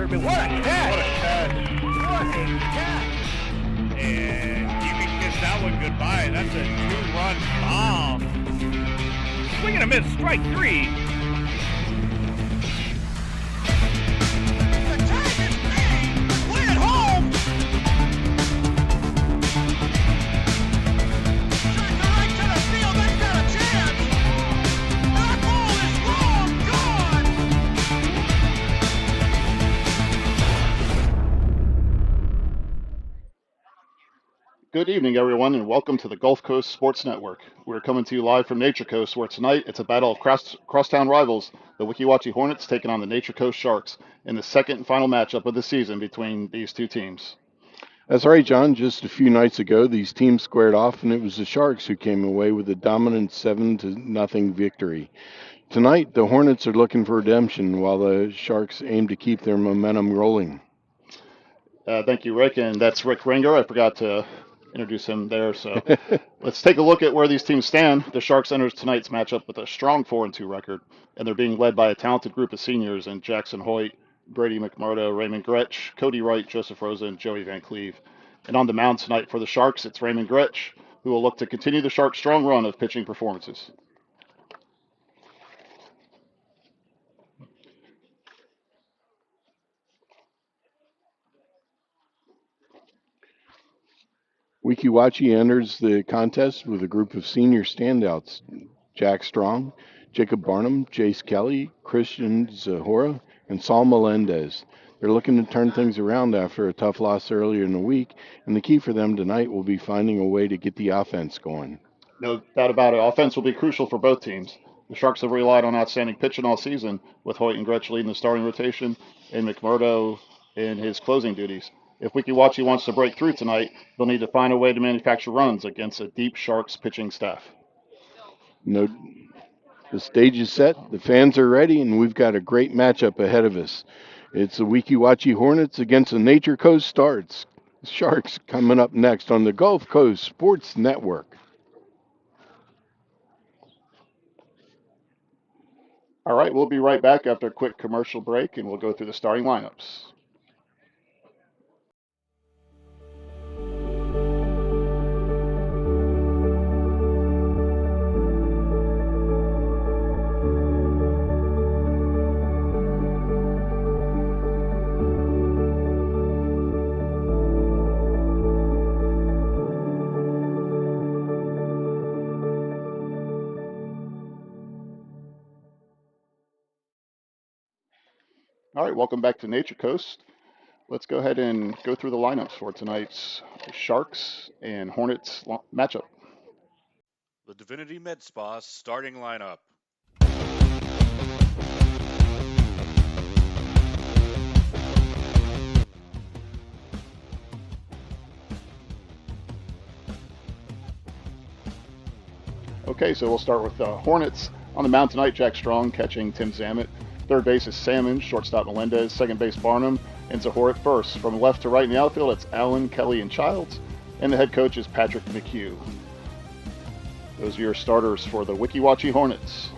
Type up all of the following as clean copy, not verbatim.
but what a catch! What a catch. What a catch! And you can kiss that one goodbye. That's a 2-run bomb. Swing and a miss, strike 3. The tag is made. Way at home. Shot to right to the field. That's got a chance. That ball is long gone. Good evening, everyone, and welcome to the Gulf Coast Sports Network. We're coming to you live from Nature Coast, where tonight it's a battle of crosstown rivals, the Wachee Hornets taking on the Nature Coast Sharks in the second and final matchup of the season between these two teams. That's right, John. Just a few nights ago, these teams squared off, and it was the Sharks who came away with a dominant 7-0 victory. Tonight, the Hornets are looking for redemption, while the Sharks aim to keep their momentum rolling. Thank you, Rick, and that's Rick Ringer. I forgot to introduce him there, so let's take a look at where these teams stand. The Sharks enters tonight's matchup with a strong 4-2 record, and they're being led by a talented group of seniors in Jackson Hoyt, Brady McMurdo, Raymond Gretsch, Cody Wright, Joseph Rosa, and Joey Van Cleve. And on the mound tonight for the Sharks, it's Raymond Gretsch, who will look to continue the Sharks' strong run of pitching performances. Weeki Wachee enters the contest with a group of senior standouts: Jack Strong, Jacob Barnum, Jace Kelly, Christian Zahora, and Saul Melendez. They're looking to turn things around after a tough loss earlier in the week, and the key for them tonight will be finding a way to get the offense going. No doubt about it. Offense will be crucial for both teams. The Sharks have relied on outstanding pitching all season, with Hoyt and Gretsch leading the starting rotation and McMurdo in his closing duties. If Weeki Wachee wants to break through tonight, they'll need to find a way to manufacture runs against a deep Sharks pitching staff. No, the stage is set, the fans are ready, and we've got a great matchup ahead of us. It's the Weeki Wachee Hornets against the Nature Coast Sharks coming up next on the Gulf Coast Sports Network. All right, we'll be right back after a quick commercial break, and we'll go through the starting lineups. All right, welcome back to Nature Coast. Let's go ahead and go through the lineups for tonight's Sharks and Hornets matchup. The Divinity Med Spa starting lineup. Okay, so we'll start with the Hornets. On the mound tonight, Jack Strong catching Tim Zammit. Third base is Salmon, shortstop Melendez, second base Barnum, and Zahor at first. From left to right in the outfield, it's Allen, Kelly, and Childs, and the head coach is Patrick McHugh. Those are your starters for the Weeki Wachee Hornets.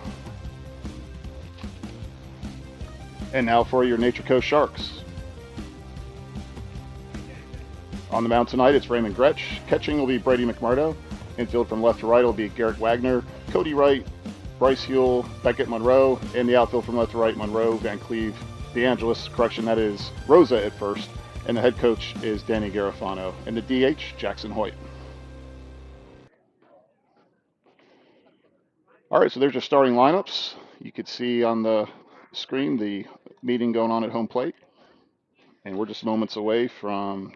And now for your Nature Coast Sharks. On the mound tonight, it's Raymond Gretsch. Catching will be Brady McMurdo. Infield from left to right will be Garrett Wagner, Cody Wright, Bryce Huell, Beckett Monroe, and the outfield from left to right, Monroe, Van Cleve, DeAngelis, correction, that is Rosa at first, and the head coach is Danny Garofano, and the DH, Jackson Hoyt. All right, so there's your starting lineups. You could see on the screen the meeting going on at home plate, and we're just moments away from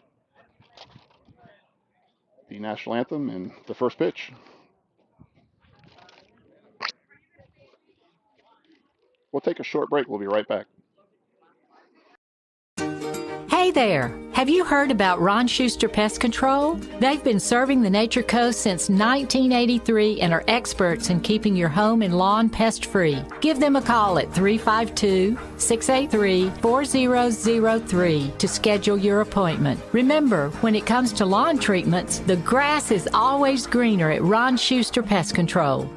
the national anthem and the first pitch. We'll take a short break. We'll be right back. Hey there! Have you heard about Ron Schuster Pest Control? They've been serving the Nature Coast since 1983 and are experts in keeping your home and lawn pest-free. Give them a call at 352-683-4003 to schedule your appointment. Remember, when it comes to lawn treatments, the grass is always greener at Ron Schuster Pest Control.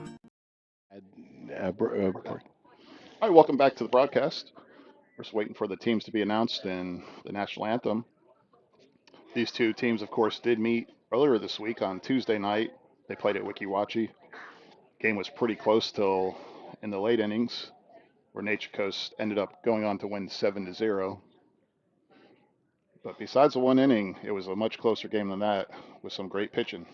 All right, welcome back to the broadcast. We're just waiting for the teams to be announced and the national anthem. These two teams, of course, did meet earlier this week on Tuesday night. They played at Wachee. Game was pretty close till in the late innings, where Nature Coast ended up going on to win 7-0. But besides the one inning, it was a much closer game than that, with some great pitching.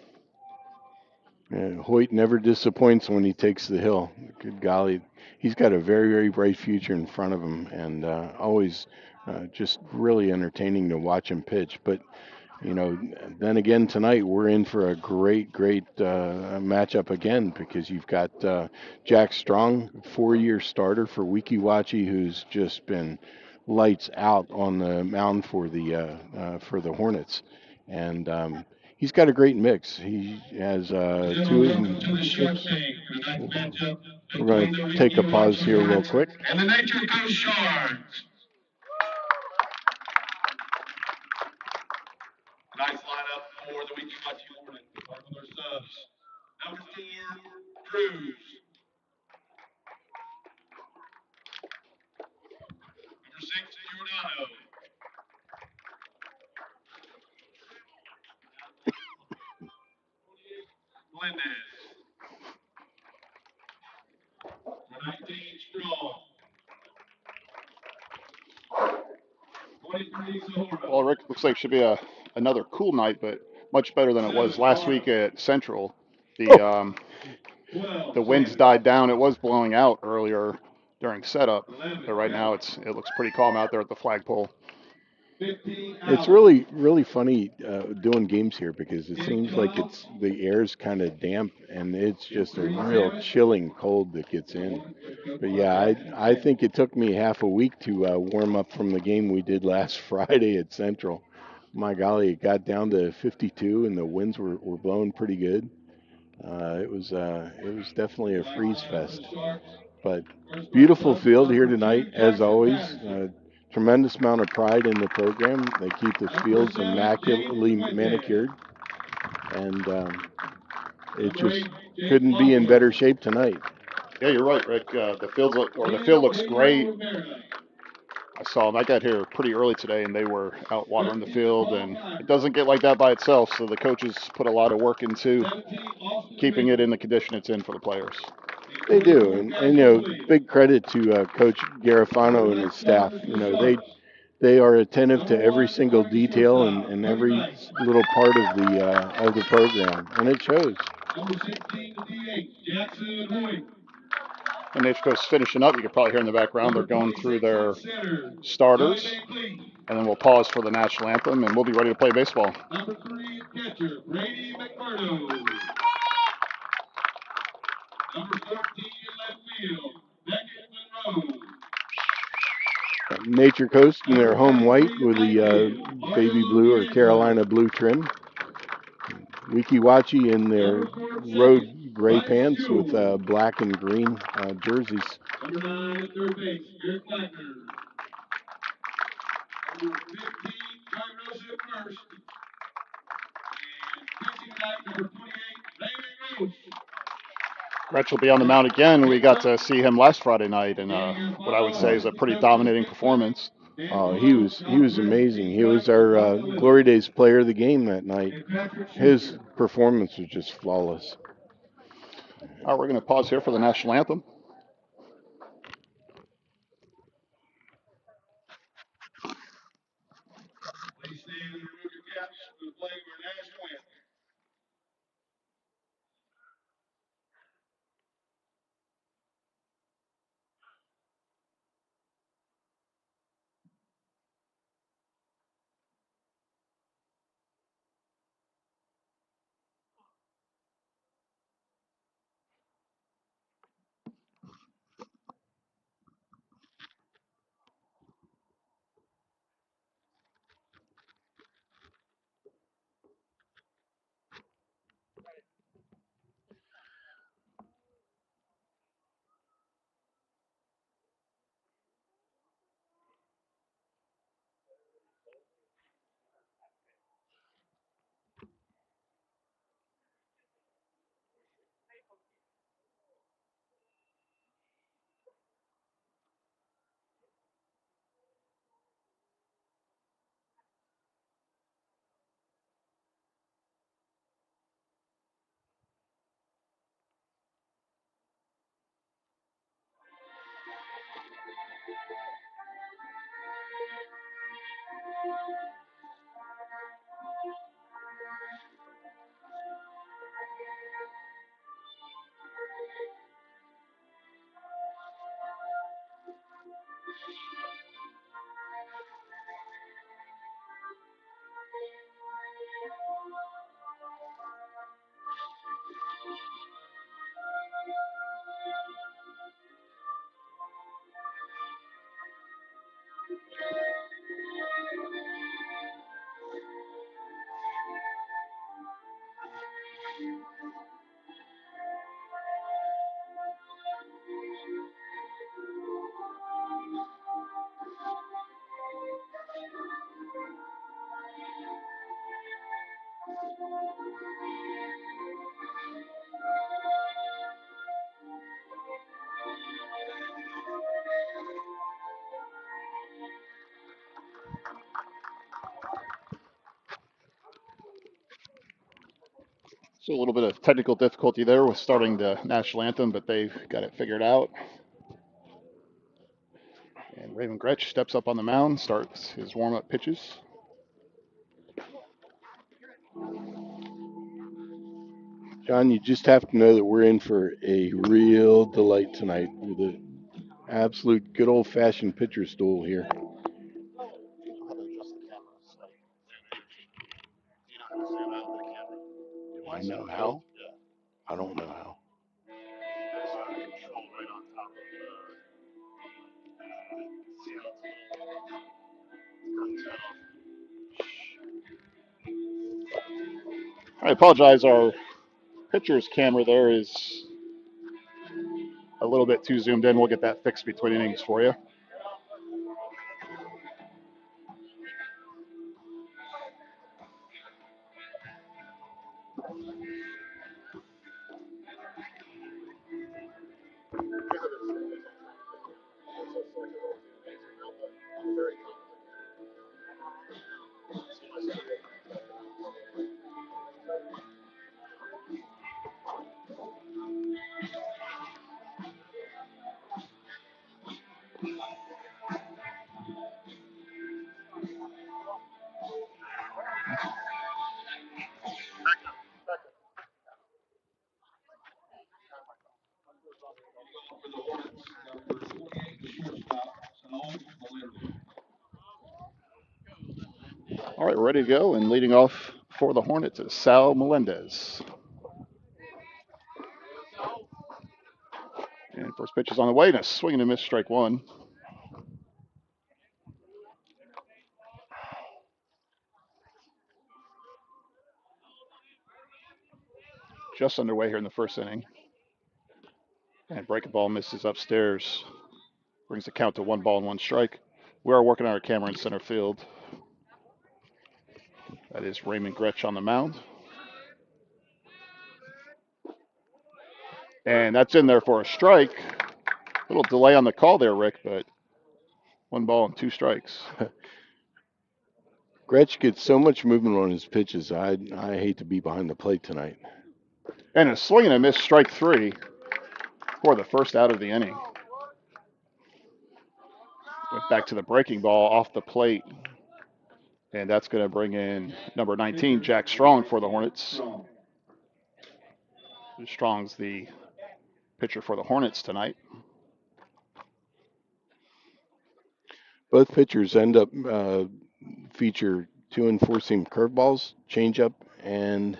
Hoyt never disappoints when he takes the hill. Good golly, he's got a very, very bright future in front of him, and always just really entertaining to watch him pitch. But you know, then again tonight we're in for a great, great matchup again because you've got Jack Strong, 4-year starter for Weeki Wachee, who's just been lights out on the mound for the Hornets, and he's got a great mix. He has two of them. Oops. We're going to take a pause here real quick. And the Nature Coast Sharks. Nice lineup for the Weeki Wachee Hornets. Start with our subs. Number 4, Cruz. Number 6, Giordano. Melendez. Number 19, Strong. 23, Zahora. Well, Rick, looks like it should be another cool night, but much better than it was last week at Central. The winds died down. It was blowing out earlier during setup, but right now it looks pretty calm out there at the flagpole. It's really, really funny doing games here because it seems like the air's kind of damp and it's just a real chilling cold that gets in. But yeah, I think it took me half a week to warm up from the game we did last Friday at Central. My golly, it got down to 52 and the winds were blowing pretty good. It was definitely a freeze fest. But beautiful field here tonight, as always. Tremendous amount of pride in the program. They keep the fields immaculately manicured, and it just couldn't be in better shape tonight. Yeah, you're right, Rick. The field looks great. I saw them. I got here pretty early today, and they were out watering the field, and it doesn't get like that by itself. So the coaches put a lot of work into keeping it in the condition it's in for the players. They do, and you know, big credit to Coach Garofano and his staff. You know, they are attentive to every single detail and every little part of the program, and it shows. Number 16, DH, Jackson Hoyt. And Nature Coast finishing up. You can probably hear in the background they're going through their starters. And then we'll pause for the national anthem, and we'll be ready to play baseball. Number 3, catcher, Brady McMurdo. Number 14, left field, Beckett Monroe. Nature Coast in their home white with the baby blue or Carolina blue trim. Weeki Wachee in their road gray pants with black and green jerseys. Number 9, third base, Eric Blackner. Number 15, Kairos at first. And pitching tonight, number 28, Raymond Roach. Gretsch will be on the mound again. We got to see him last Friday night in what I would say is a pretty dominating performance. Oh, he was amazing. He was our Glory Days player of the game that night. His performance was just flawless. All right, we're going to pause here for the national anthem. Please stand and remove your caps for the play of our national anthem. So a little bit of technical difficulty there with starting the national anthem, but they've got it figured out. And Raymond Gretsch steps up on the mound, starts his warm-up pitches. John, you just have to know that we're in for a real delight tonight with an absolute good old-fashioned pitcher stool here. Do I know how? I don't know how. I apologize, our pitcher's camera there is a little bit too zoomed in. We'll get that fixed between innings for you. For the Hornets, number 28, shortstop, Sal Melendez. All right, we're ready to go, and leading off for the Hornets is Sal Melendez. And first pitch is on the way, and a swing and a miss, strike one. Just underway here in the first inning. And breaking ball misses upstairs. Brings the count to 1-1 strike. We are working on our camera in center field. That is Raymond Gretsch on the mound. And that's in there for a strike. A little delay on the call there, Rick, but 1-2 strikes. Gretsch gets so much movement on his pitches. I hate to be behind the plate tonight. And a swing and a miss, strike three for the first out of the inning. Went back to the breaking ball off the plate. And that's going to bring in number 19, Jack Strong, for the Hornets. Strong's the pitcher for the Hornets tonight. Both pitchers end up feature 2 and 4 seam curveballs, changeup, and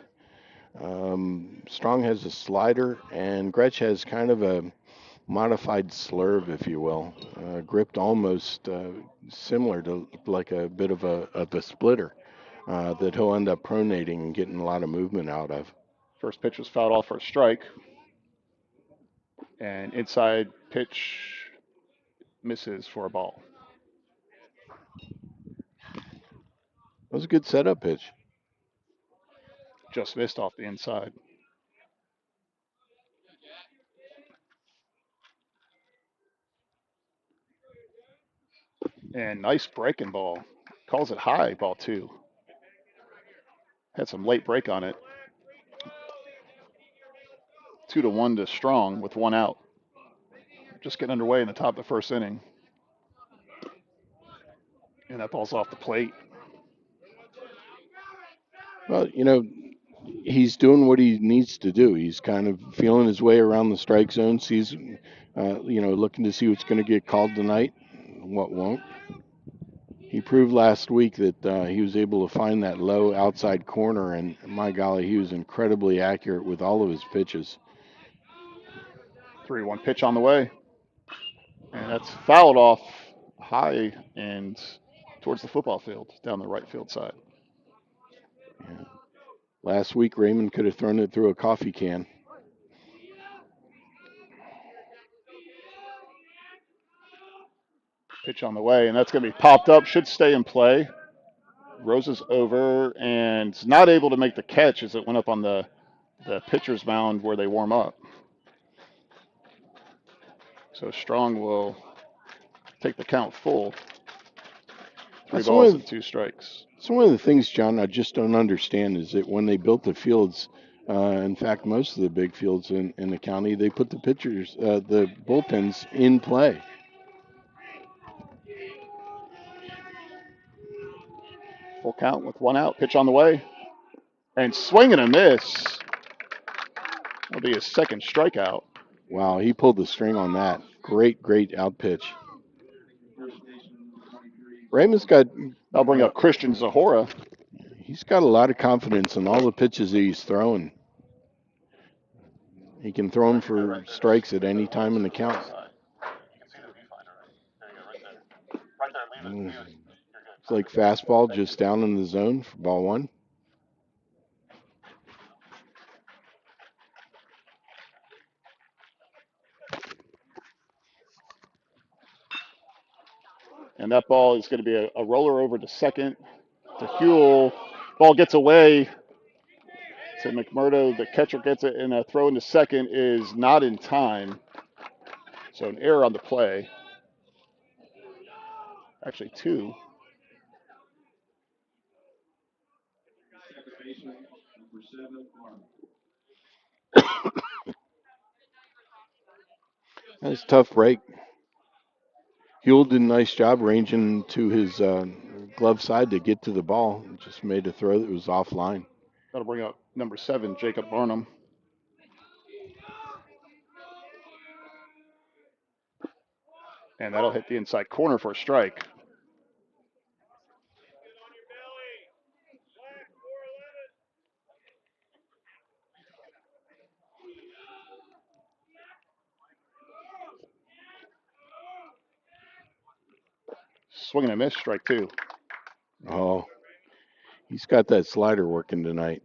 Strong has a slider, and Gretsch has kind of a modified slurve, if you will, gripped almost similar to like a bit of a splitter that he'll end up pronating and getting a lot of movement out of. First pitch was fouled off for a strike. And inside pitch misses for a ball. That was a good setup pitch. Just missed off the inside. And nice breaking ball. Calls it high, ball 2. Had some late break on it. 2-1 to Strong with 1 out. Just getting underway in the top of the first inning. And that ball's off the plate. Well, he's doing what he needs to do. He's kind of feeling his way around the strike zone, sees, looking to see what's going to get called tonight, what won't. He proved last week that he was able to find that low outside corner, and my golly, he was incredibly accurate with all of his pitches. 3-1 pitch on the way. And that's fouled off high and towards the football field, down the right field side. Yeah. Last week, Raymond could have thrown it through a coffee can. Pitch on the way, and that's going to be popped up. Should stay in play. Rose is over and not able to make the catch as it went up on the pitcher's mound where they warm up. So Strong will take the count full. 3 balls and 2 strikes. So one of the things, John, I just don't understand is that when they built the fields, in fact, most of the big fields in the county, they put the pitchers, the bullpens in play. Full count with 1 out. Pitch on the way. And swing and a miss. That'll be his second strikeout. Wow, he pulled the string on that. Great out pitch. Raymond's got. I'll bring up Christian Zahora. He's got a lot of confidence in all the pitches that he's throwing. He can throw them for strikes at any time in the count. It's like fastball just down in the zone for ball 1. And that ball is going to be a roller over to second to Huel. Ball gets away to McMurdo. The catcher gets it, and a throw into second is not in time. So an error on the play. Actually, 2. That's a tough break. Huel did a nice job ranging to his glove side to get to the ball. Just made a throw that was offline. That'll bring up number 7, Jacob Barnum. And that'll hit the inside corner for a strike. Swing and a miss, strike 2. Oh, he's got that slider working tonight.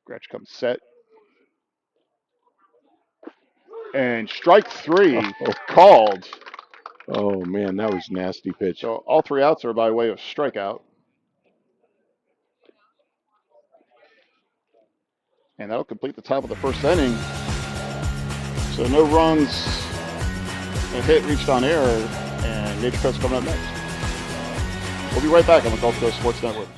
Gretsch comes set. And strike 3 called. Oh, man, that was a nasty pitch. So all 3 outs are by way of strikeout. And that'll complete the top of the first inning. So no runs, a hit reached on error, and Nature Coast coming up next. We'll be right back on the Gulf Coast Sports Network.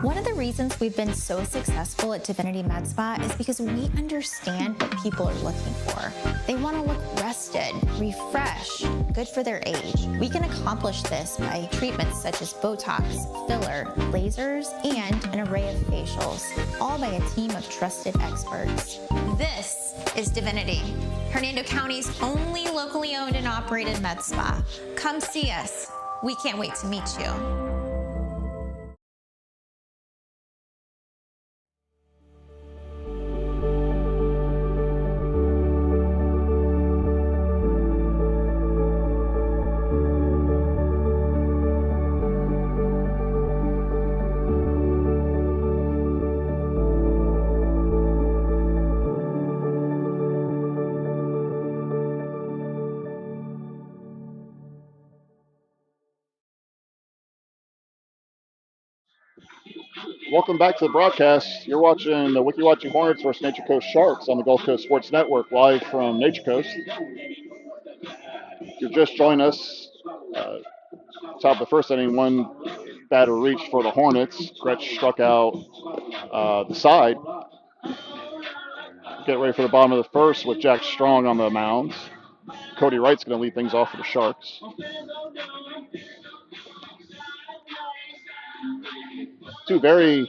One of the reasons we've been so successful at Divinity Med Spa is because we understand what people are looking for. They want to look rested, refreshed, good for their age. We can accomplish this by treatments such as Botox, filler, lasers, and an array of facials, all by a team of trusted experts. This is Divinity, Hernando County's only locally owned and operated med spa. Come see us. We can't wait to meet you. Welcome back to the broadcast. You're watching the Wachee Hornets versus Nature Coast Sharks on the Gulf Coast Sports Network, live from Nature Coast. If you're just joining us, top of the first inning, 1 batter reached for the Hornets. Gretsch struck out the side. get ready for the bottom of the first with Jack Strong on the mound. Cody Wright's going to lead things off for the Sharks. Two very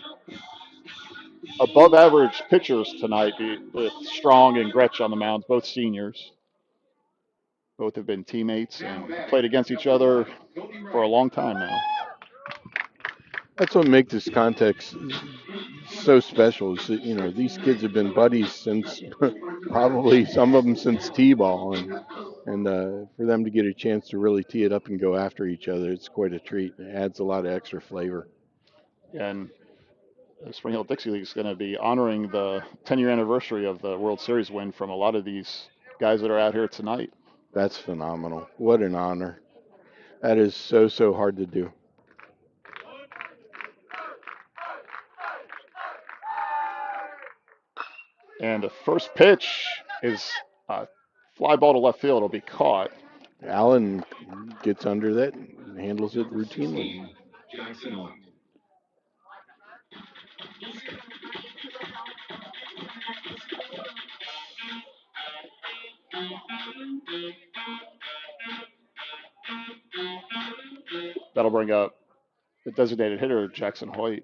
above average pitchers tonight with Strong and Gretsch on the mounds, both seniors. Both have been teammates and played against each other for a long time now. That's what makes this context so special. Is that, these kids have been buddies since probably some of them since t-ball, and for them to get a chance to really tee it up and go after each other, it's quite a treat. It adds a lot of extra flavor. And the Spring Hill Dixie League is going to be honoring the 10-year anniversary of the World Series win from a lot of these guys that are out here tonight. That's phenomenal. What an honor. That is so hard to do. And the first pitch is a fly ball to left field. It'll be caught. Allen gets under that and handles it routinely. That'll bring up the designated hitter, Jackson Hoyt.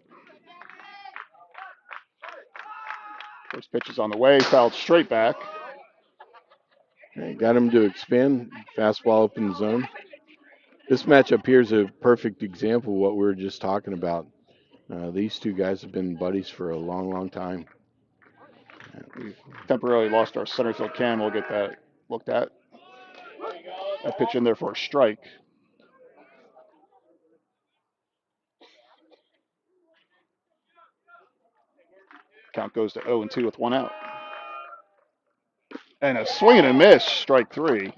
First pitch is on the way, fouled straight back. Got him to expand, fastball open zone. This matchup here is a perfect example of what we were just talking about. These two guys have been buddies for a long time. We've temporarily lost our center field cam. We'll get that looked at. That pitch in there for a strike. Count goes to 0-2 with one out. And a swing and a miss, strike three.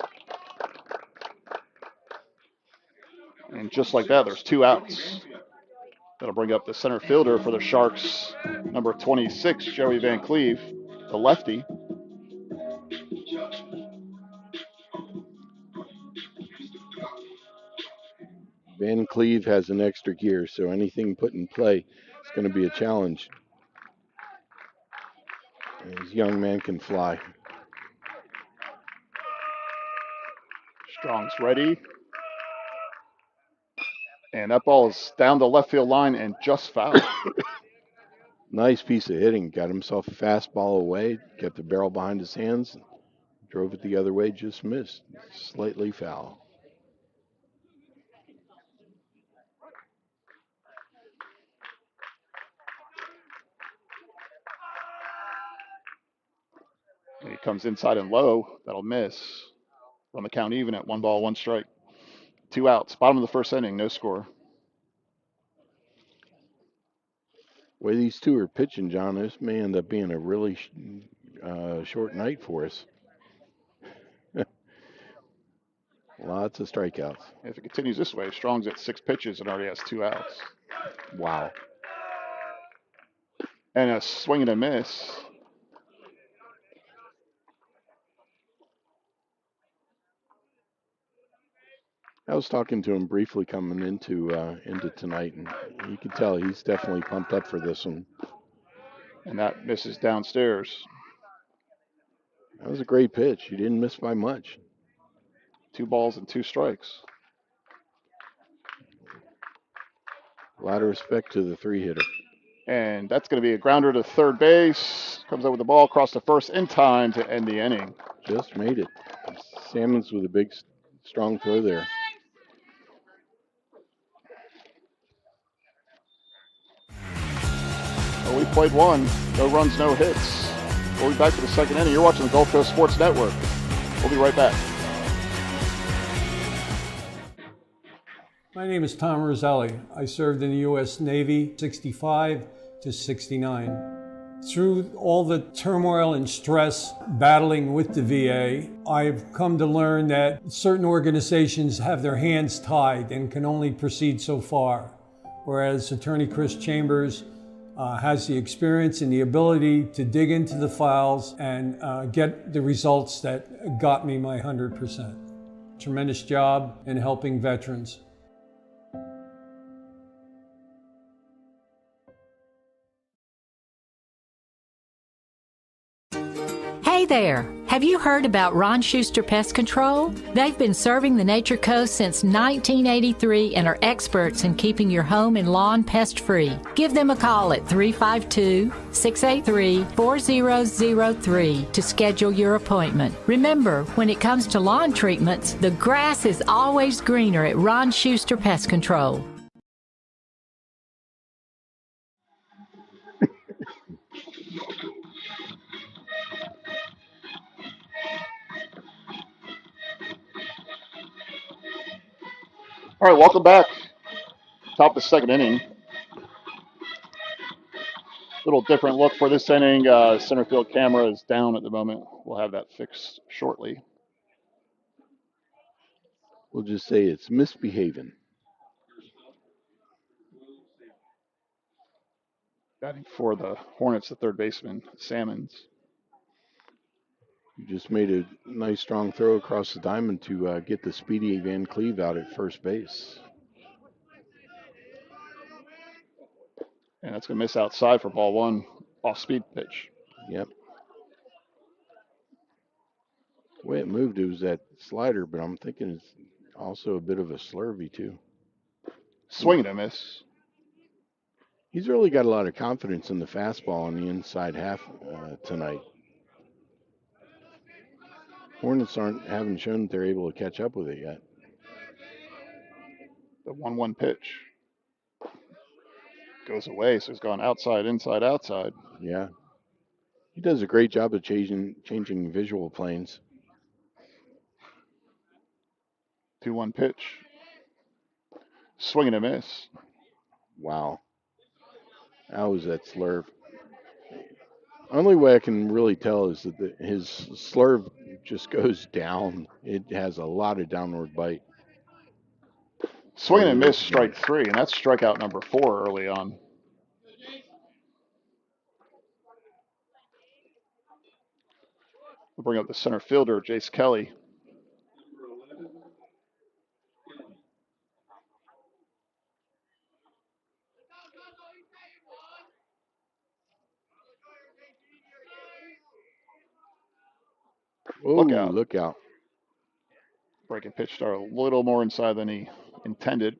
And just like that, there's two outs. That'll bring up the center fielder for the Sharks, number 26, Joey Van Cleve, the lefty. Van Cleve has an extra gear, so anything put in play is going to be a challenge. And this young man can fly. Strong's ready. And that ball is down the left field line and just fouled. Nice piece of hitting. Got himself a fastball away, kept the barrel behind his hands, drove it the other way, just missed. Slightly foul. And he comes inside and low. That'll miss. Run the count even at 1 strike. Two outs. Bottom of the first inning, no score. The way these two are pitching, John, this may end up being a really short night for us. Lots of strikeouts. If it continues this way, Strong's at 6 pitches and already has 2 outs. Wow. And a swing and a miss. I was talking to him briefly coming into tonight, and you could tell he's definitely pumped up for this one. And that misses downstairs. That was a great pitch. He didn't miss by much. 2 balls and 2 strikes. A lot of respect to the 3-hitter. And that's going to be a grounder to third base. Comes up with the ball across the first in time to end the inning. Just made it. Salmons with a big, strong throw there. Well, we played one. No runs, no hits. We'll be back for the second inning. You're watching the Gulf Coast Sports Network. We'll be right back. My name is Tom Roselli. I served in the U.S. Navy 65 to 69. Through all the turmoil and stress battling with the VA, I've come to learn that certain organizations have their hands tied and can only proceed so far, whereas Attorney Chris Chambers has the experience and the ability to dig into the files and get the results that got me my 100%. Tremendous job in helping veterans. Hey there! Have you heard about Ron Schuster Pest Control? They've been serving the Nature Coast since 1983 and are experts in keeping your home and lawn pest-free. Give them a call at 352-683-4003 to schedule your appointment. Remember, when it comes to lawn treatments, the grass is always greener at Ron Schuster Pest Control. All right, welcome back. Top of the second inning. Little different look for this inning. Center field camera is down at the moment. We'll have that fixed shortly. We'll just say it's misbehaving. Batting for the Hornets, the third baseman, Salmons. You just made a nice strong throw across the diamond to get the speedy Van Cleve out at first base. And that's going to miss outside for ball one. Off-speed pitch. Yep. The way it moved, it was that slider, but I'm thinking it's also a bit of a slurvy, too. Swing and a miss. He's really got a lot of confidence in the fastball on the inside half tonight. Hornets haven't shown that they're able to catch up with it yet. The 1-1 pitch goes away, so it's gone outside, inside, outside. Yeah. He does a great job of changing visual planes. 2-1 pitch. Swing and a miss. Wow. How was that slurve? Only way I can really tell is that his slurve just goes down. It has a lot of downward bite. Swing and a miss, strike three, and that's strikeout number 4 early on. We'll bring up the center fielder, Jace Kelly. Oh, look out. Breaking pitch start a little more inside than he intended.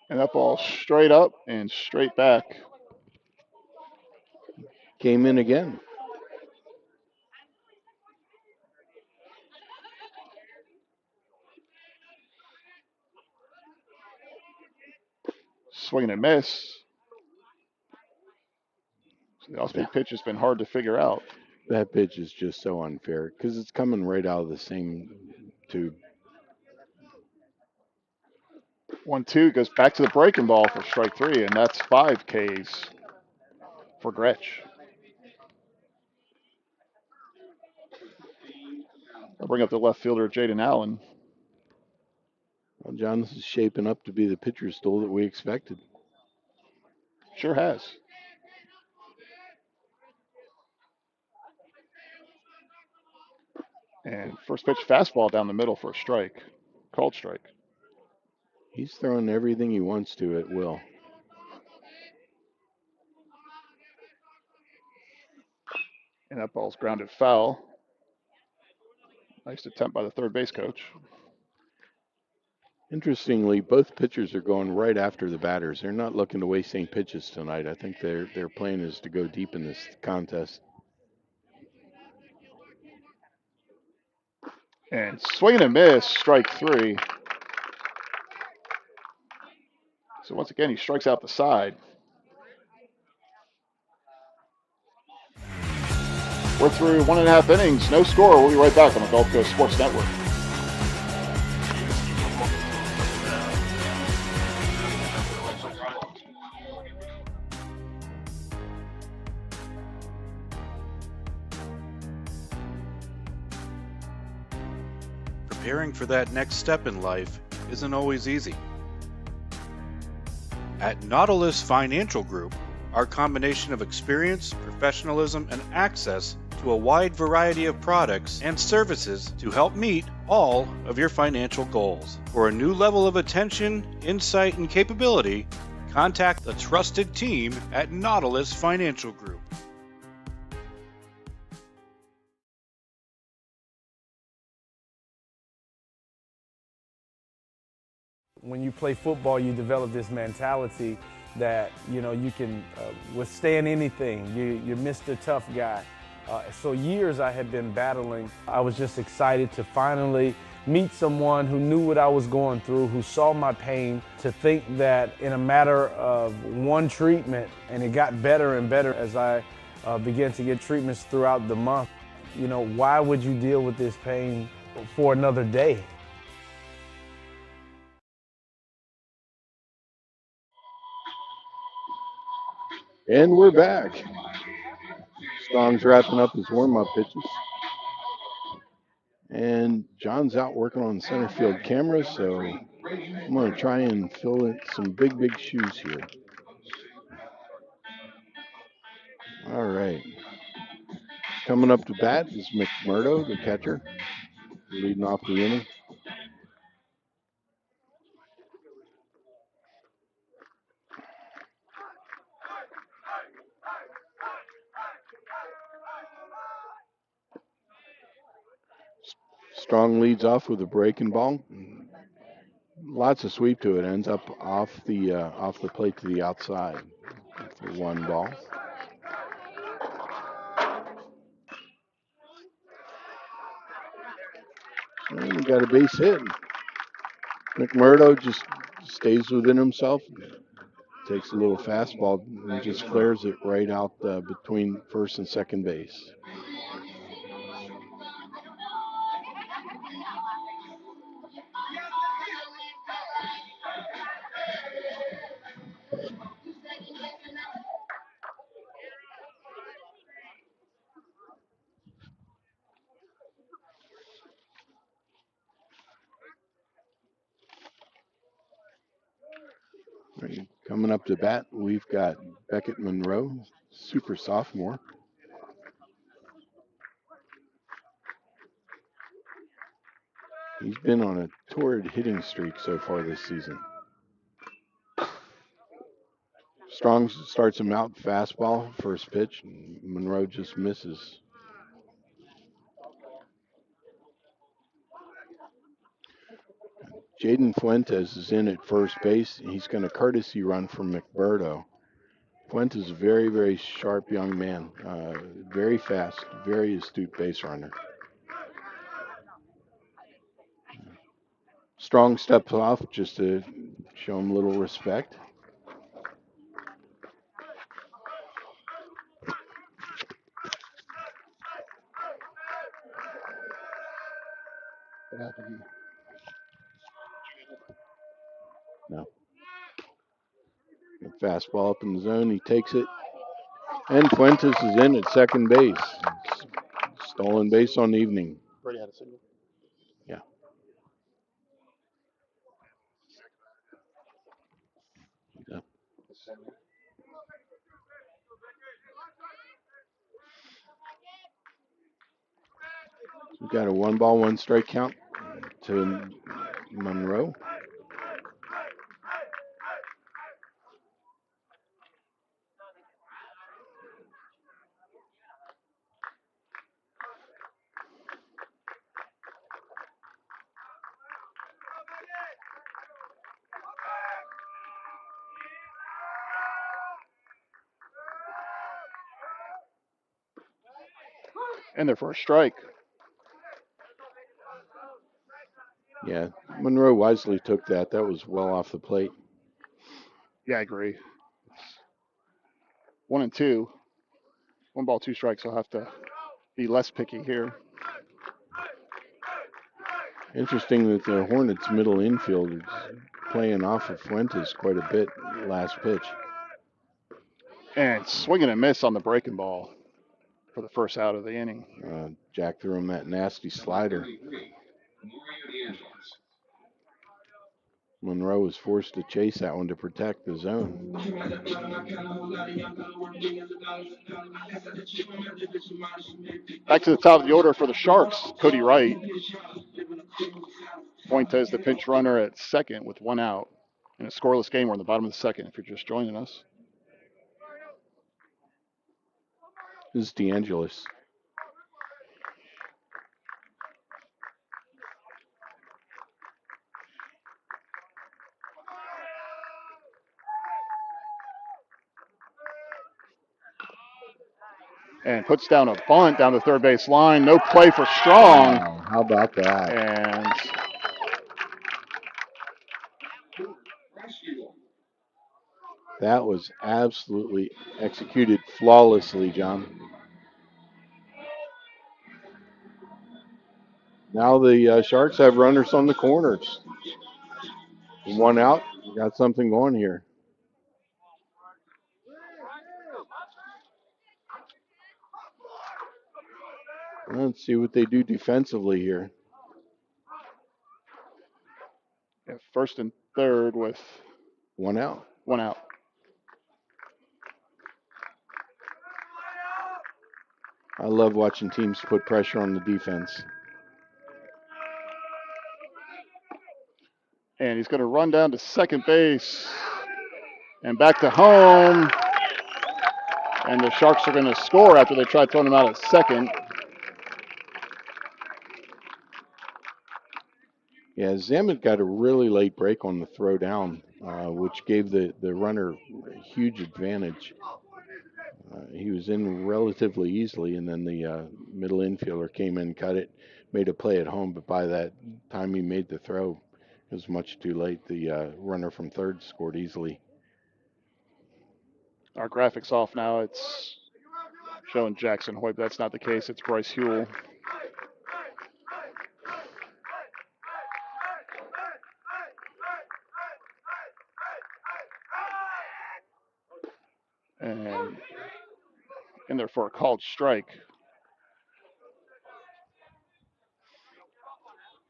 And that ball straight up and straight back. Came in again. Swing and a miss. So the off-speed pitch has been hard to figure out. That pitch is just so unfair because it's coming right out of the same tube. 1-2 goes back to the breaking ball for strike 3, and that's 5 Ks for Gretsch. I'll bring up the left fielder, Jaden Allen. Well, John, this is shaping up to be the pitcher's stool that we expected. Sure has. And first pitch fastball down the middle for a strike. Called strike. He's throwing everything he wants to at will. And that ball's grounded foul. Nice attempt by the third base coach. Interestingly, both pitchers are going right after the batters. They're not looking to waste any pitches tonight. I think their plan is to go deep in this contest. And swing and a miss, strike 3. So once again, he strikes out the side. We're through 1.5 innings, no score. We'll be right back on the Gulf Coast Sports Network. Preparing for that next step in life isn't always easy. At Nautilus Financial Group, our combination of experience, professionalism, and access to a wide variety of products and services to help meet all of your financial goals. For a new level of attention, insight, and capability, contact the trusted team at Nautilus Financial Group. When you play football, you develop this mentality that, you can withstand anything. You're Mr. Tough Guy. So years I had been battling. I was just excited to finally meet someone who knew what I was going through, who saw my pain, to think that in a matter of one treatment, and it got better and better as I began to get treatments throughout the month. Why would you deal with this pain for another day? And we're back. Strong's wrapping up his warm-up pitches. And John's out working on center field camera, so I'm going to try and fill in some big shoes here. All right. Coming up to bat is McMurdo, the catcher, leading off the inning. Strong leads off with a breaking ball. Lots of sweep to it. Ends up off the plate to the outside for 1 ball. And we got a base hit. McMurdo just stays within himself. Takes a little fastball and just flares it right out between first and second base. Coming up to bat, we've got Beckett Monroe, super sophomore. He's been on a torrid hitting streak so far this season. Strong starts him out, fastball, first pitch. Monroe just misses. Jaden Fuentes is in at first base. He's going to courtesy run from McMurdo. Fuentes is a very sharp young man, very fast, very astute base runner. Strong steps off just to show him a little respect. What happened? No. A fastball up in the zone. He takes it. And Fuentes is in at second base. Stolen base on the evening. Brady had a single. Yeah. Yeah. We've got a 1-ball, 1-strike count to Monroe. And their first strike. Yeah, Monroe wisely took that. That was well off the plate. Yeah, I agree. 1 and 2. 1 ball, 2 strikes. I'll have to be less picky here. Interesting that the Hornets' middle infield is playing off of Fuentes quite a bit last pitch. And swinging and miss on the breaking ball for the first out of the inning. Jack threw him that nasty slider. Monroe was forced to chase that one to protect the zone. Back to the top of the order for the Sharks, Cody Wright. Fuentes, the pinch runner at second with 1 out. In a scoreless game, we're in the bottom of the second if you're just joining us. This is DeAngelis. And puts down a bunt down the third base line. No play for Strong. Wow, how about that? And that was absolutely executed flawlessly, John. Now the Sharks have runners on the corners. 1 out. We got something going here. Let's see what they do defensively here. first and third with 1 out. 1 out. I love watching teams put pressure on the defense. And he's going to run down to second base and back to home. And the Sharks are going to score after they tried throwing him out at second. Yeah, Zamet got a really late break on the throw down, which gave the runner a huge advantage. He was in relatively easily, and then the middle infielder came in, cut it, made a play at home. But by that time he made the throw, it was much too late. The runner from third scored easily. Our graphics off now. It's showing Jackson Hoyt, but that's not the case. It's Bryce Huell. And in there for a called strike.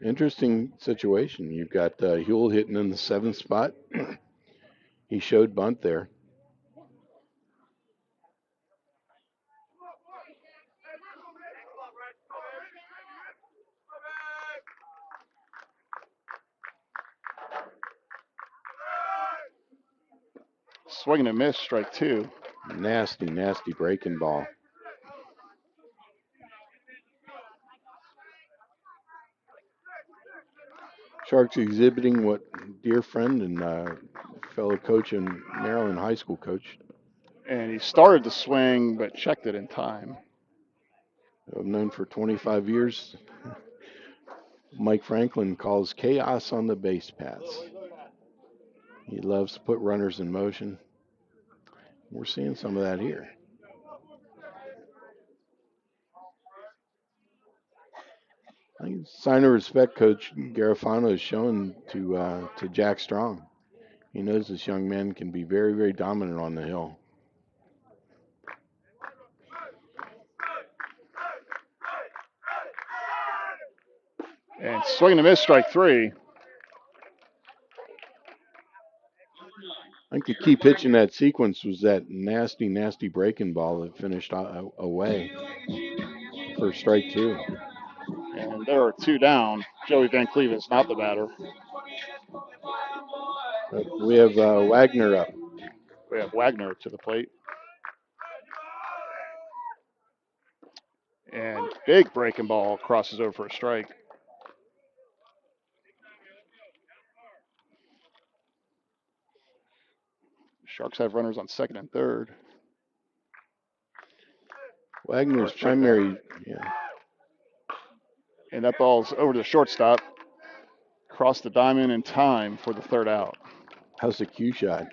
Interesting situation. You've got Huell hitting in the 7th spot. He showed bunt there. Swing and a miss, strike 2. Nasty, nasty breaking ball. Sharks exhibiting what dear friend and fellow coach and Maryland high school coach. And he started to swing, but checked it in time. I've known for 25 years. Mike Franklin calls chaos on the base paths. He loves to put runners in motion. We're seeing some of that here. I think sign of respect, Coach Garofano is showing to Jack Strong. He knows this young man can be very, very dominant on the hill. And swing and a miss, strike 3. I think the key pitch in that sequence was that nasty, nasty breaking ball that finished away for strike 2. And there are 2 down. Joey Van Cleve is not the batter. We have Wagner up. We have Wagner to the plate. And big breaking ball crosses over for a strike. Sharks have runners on second and third. Wagner's primary, yeah. And that ball's over to the shortstop. Across the diamond in time for the third out. How's the cue shot?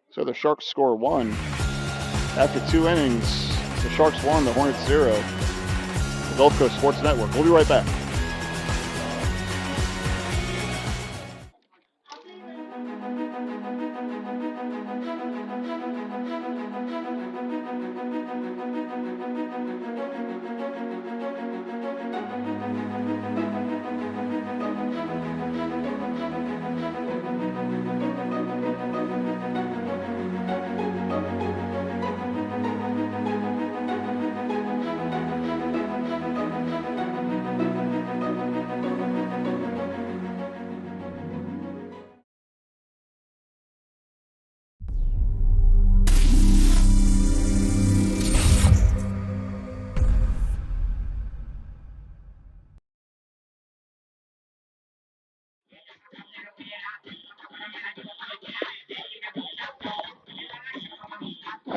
So the Sharks score 1. After 2 innings, the Sharks 1, the Hornets 0. The Gulf Coast Sports Network. We'll be right back.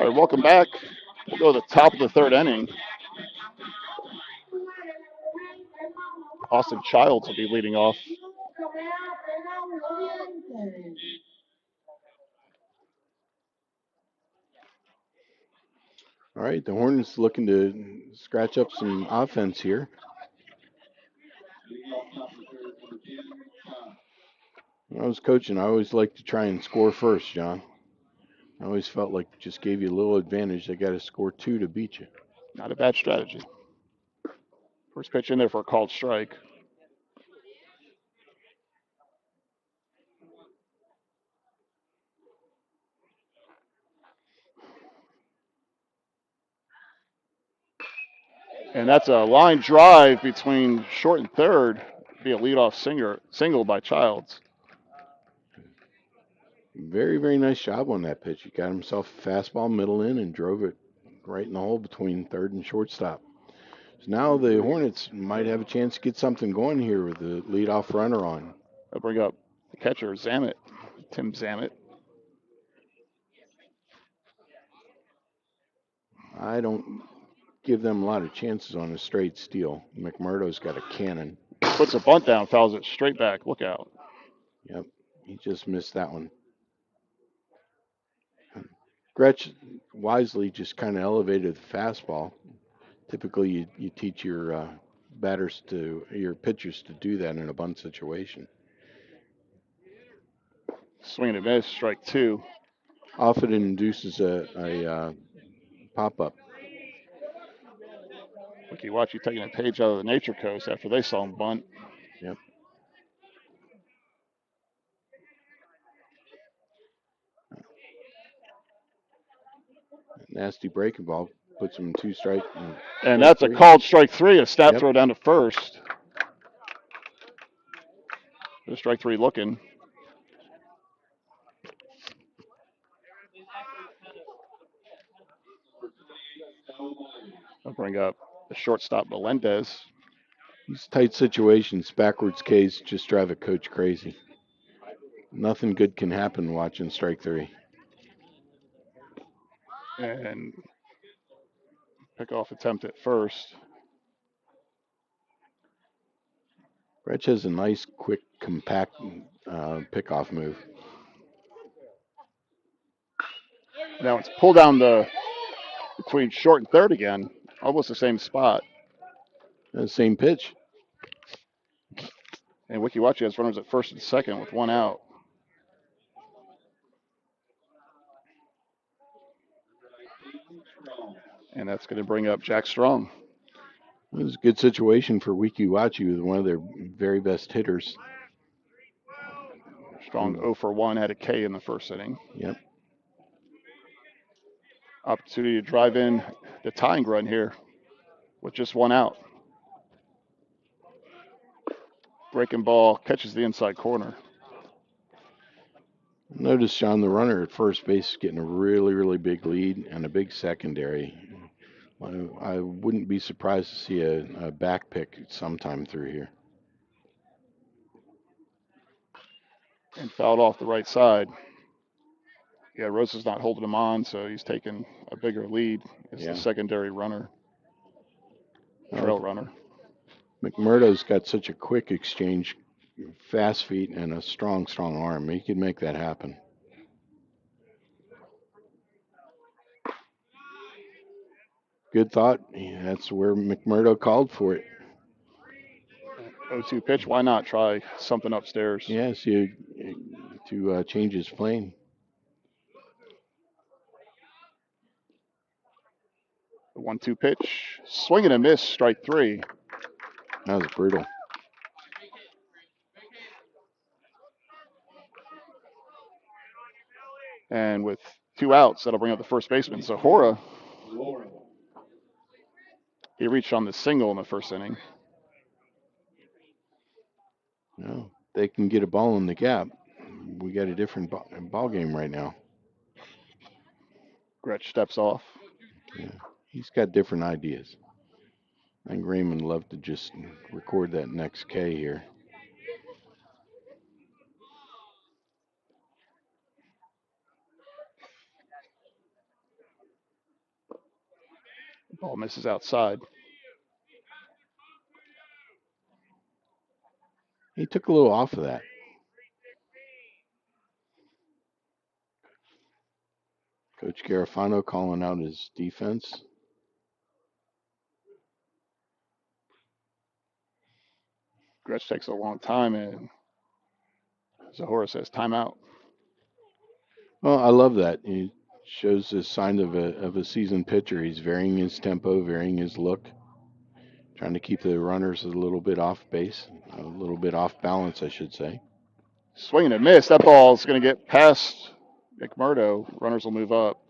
All right, welcome back. We'll go to the top of the third inning. Austin Childs will be leading off. All right, the Hornets looking to scratch up some offense here. When I was coaching, I always liked to try and score first, John. I always felt like it just gave you a little advantage. They got to score 2 to beat you. Not a bad strategy. First pitch in there for a called strike. And that's a line drive between short and third. Be a leadoff single by Childs. Very, very nice job on that pitch. He got himself a fastball middle in and drove it right in the hole between third and shortstop. So now the Hornets might have a chance to get something going here with the leadoff runner on. I'll bring up the catcher, Zamet, Tim Zamet. I don't give them a lot of chances on a straight steal. McMurdo's got a cannon. Puts a bunt down, fouls it straight back. Look out. Yep, he just missed that one. Gretsch wisely just kind of elevated the fastball. Typically, you teach your pitchers to do that in a bunt situation. Swing and a miss, strike 2. Often induces a pop-up. Wachee taking a page out of the Nature Coast after they saw him bunt. Yep. Nasty breaking ball puts him in 2 strike. And that's a called strike 3, a snap Yep. throw down to first. There's strike 3 looking. I'll bring up the shortstop, Melendez. These tight situations, backwards Ks just drive a coach crazy. Nothing good can happen watching strike 3. And pickoff attempt at first. Gretsch has a nice, quick, compact pickoff move. Now it's pulled down between short and third again, almost the same spot. Same pitch. And Wachee has runners at first and second with 1 out. And that's going to bring up Jack Strong. It was a good situation for Weeki with one of their very best hitters. Strong 0 for 1, had a K in the first inning. Yep. Opportunity to drive in the tying run here with just 1 out. Breaking ball catches the inside corner. Notice, Sean, the runner at first base is getting a really, really big lead and a big secondary. I wouldn't be surprised to see a back pick sometime through here. And fouled off the right side. Yeah, Rosa's not holding him on, so he's taking a bigger lead as the secondary runner, trail runner. McMurdo's got such a quick exchange, fast feet, and a strong, strong arm. He could make that happen. Good thought. That's where McMurdo called for it. 0-2 pitch. Why not try something upstairs? Yes, to change his plane. The 1-2 pitch. Swing and a miss. Strike 3. That was brutal. And with 2 outs, that'll bring up the first baseman, Zahora. He reached on the single in the first inning. No, they can get a ball in the gap. We got a different ball game right now. Gretsch steps off. Yeah, he's got different ideas. I think Raymond loved to just record that next K here. Ball misses outside. He took a little off of that. Coach Garofano calling out his defense. Gretsch takes a long time, and Zahora says timeout. Well, I love that. He shows a sign of a seasoned pitcher. He's varying his tempo, varying his look, trying to keep the runners a little bit off base, a little bit off balance, I should say. Swing and a miss. That ball is going to get past McMurdo. Runners will move up.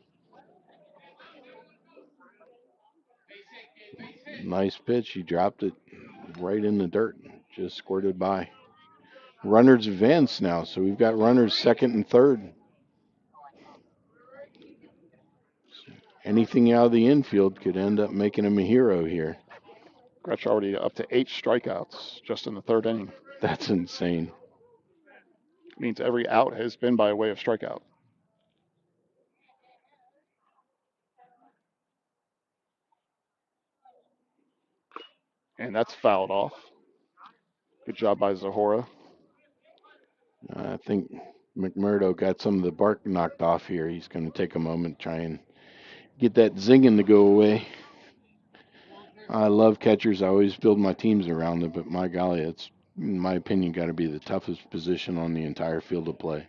Nice pitch. He dropped it right in the dirt. Just squirted by. Runners advance now, so we've got runners second and third. Anything out of the infield could end up making him a hero here. Gretsch already up to 8 strikeouts just in the third inning. That's insane. Means every out has been by way of strikeout. And that's fouled off. Good job by Zahora. I think McMurdo got some of the bark knocked off here. He's going to take a moment, try and get that zinging to go away. I love catchers. I always build my teams around them, but my golly, it's, in my opinion, got to be the toughest position on the entire field of play.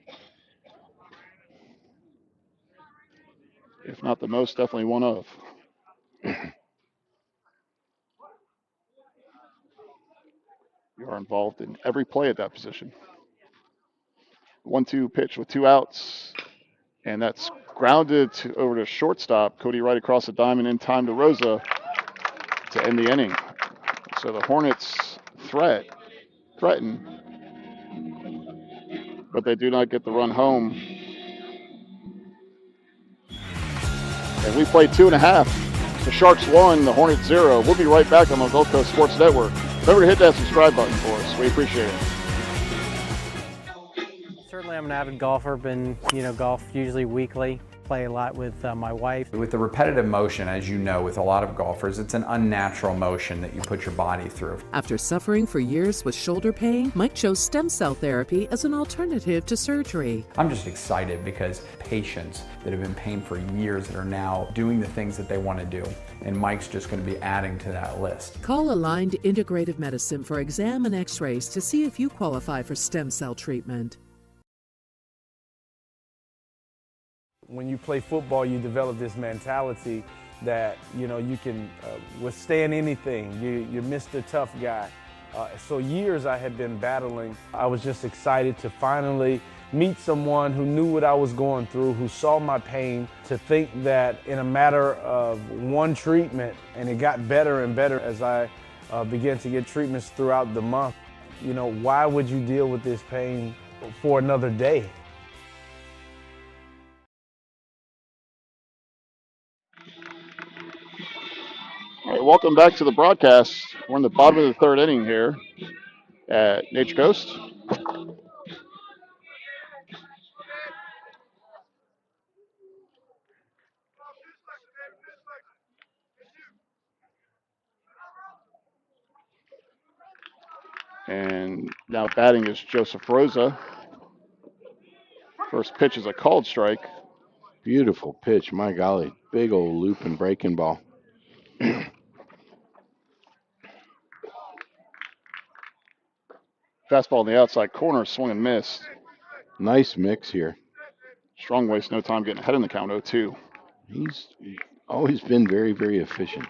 If not the most, definitely one of. You are involved in every play at that position. 1-2 pitch with 2 outs. And that's grounded over to shortstop. Cody Wright across the diamond in time to Rosa to end the inning. So the Hornets threaten, but they do not get the run home. And we played 2.5. The Sharks 1, the Hornets 0. We'll be right back on the Gulf Coast Sports Network. Remember to hit that subscribe button for us. We appreciate it. Certainly I'm an avid golfer, been, golf usually weekly, play a lot with my wife. With the repetitive motion, as you know, with a lot of golfers, it's an unnatural motion that you put your body through. After suffering for years with shoulder pain, Mike chose stem cell therapy as an alternative to surgery. I'm just excited because patients that have been in pain for years that are now doing the things that they want to do. And Mike's just going to be adding to that list. Call Aligned Integrative Medicine for exam and x-rays to see if you qualify for stem cell treatment. When you play football, you develop this mentality that, you can withstand anything. You're Mr. Tough Guy. So years I had been battling. I was just excited to finally meet someone who knew what I was going through, who saw my pain, to think that in a matter of one treatment, and it got better and better as I began to get treatments throughout the month. Why would you deal with this pain for another day? All right, welcome back to the broadcast. We're in the bottom of the third inning here at Nature Coast. And now batting is Joseph Rosa. First pitch is a called strike. Beautiful pitch, my golly. Big old loop and breaking ball. Fastball in the outside corner, swung and missed. Nice mix here. Strong wastes no time getting ahead in the count, 0-2. He's always been very, very efficient.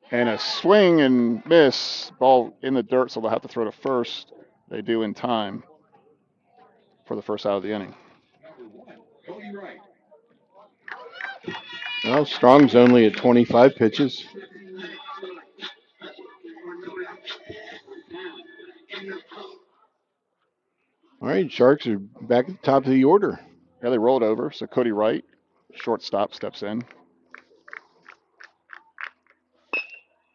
And a swing and miss. Ball in the dirt, so they'll have to throw to first. They do in time for the first out of the inning. Well, Strong's only at 25 pitches. All right, Sharks are back at the top of the order. Yeah, they rolled over, so Cody Wright, shortstop, steps in.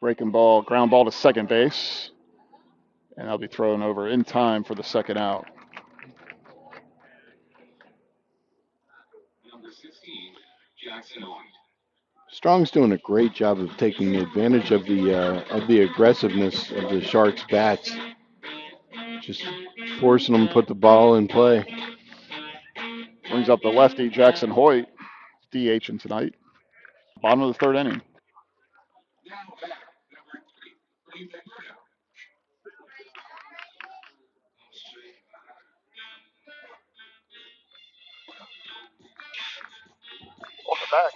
Breaking ball, ground ball to second base. And that'll be thrown over in time for the second out. Number 16, Jackson Owen. Strong's doing a great job of taking advantage of the aggressiveness of the Sharks' bats, just forcing them to put the ball in play. Brings up the lefty Jackson Hoyt, DHing tonight. Bottom of the third inning. Welcome back.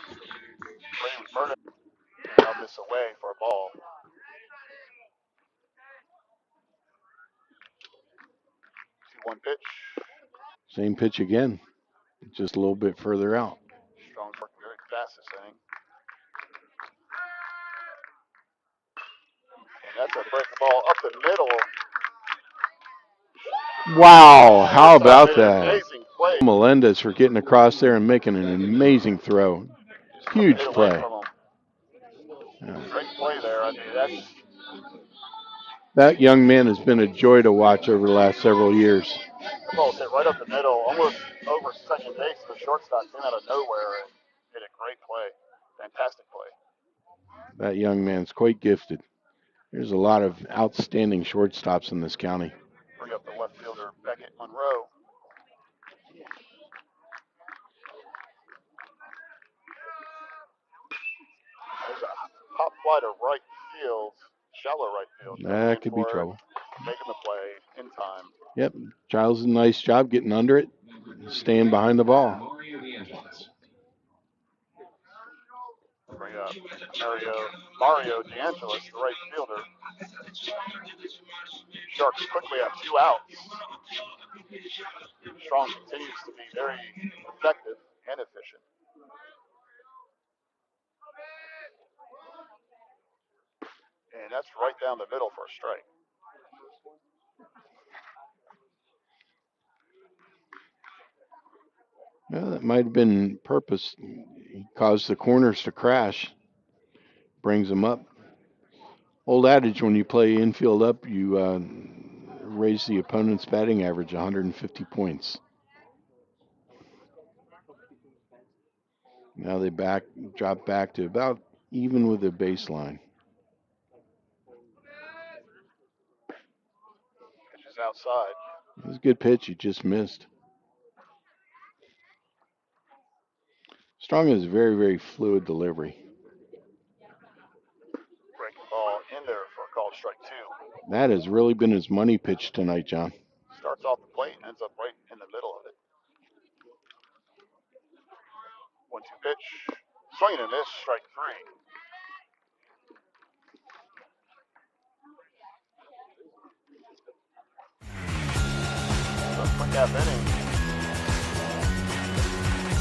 Brady with Murdoch. Now this away for a ball. 2-1 pitch. Same pitch again, just a little bit further out. Strong's working very fast this inning. And that's a breaking ball up the middle. Wow, how about that? Amazing play. Melendez for getting across there and making an amazing throw. Huge play. Yeah. Great play there. I mean, that's That young man has been a joy to watch over the last several years. the ball's hit right up the middle, almost over second base. The shortstop came out of nowhere and hit a great play. Fantastic play. That young man's quite gifted. There's a lot of outstanding shortstops in this county. Bring up the left fielder, Beckett Monroe. There's a pop fly to right field, shallow right field. That could be trouble. Making the play in time. Yep, Giles did a nice job getting under it, staying behind the ball. Bring up Mario DeAngelis, the right fielder. Sharks quickly have 2 outs. Strong continues to be very effective and efficient. And that's right down the middle for a strike. Well, that might have been purpose. He caused the corners to crash, brings them up. Old adage, when you play infield up, you raise the opponent's batting average 150 points. Now they drop back to about even with the baseline. Pitch is outside. It was a good pitch. He just missed. Strong has very, very fluid delivery. Breaking ball in there for a called strike 2. That has really been his money pitch tonight, John. Starts off the plate and ends up right in the middle of it. 1-2 pitch. Swing and a miss, strike 3. So quick half inning.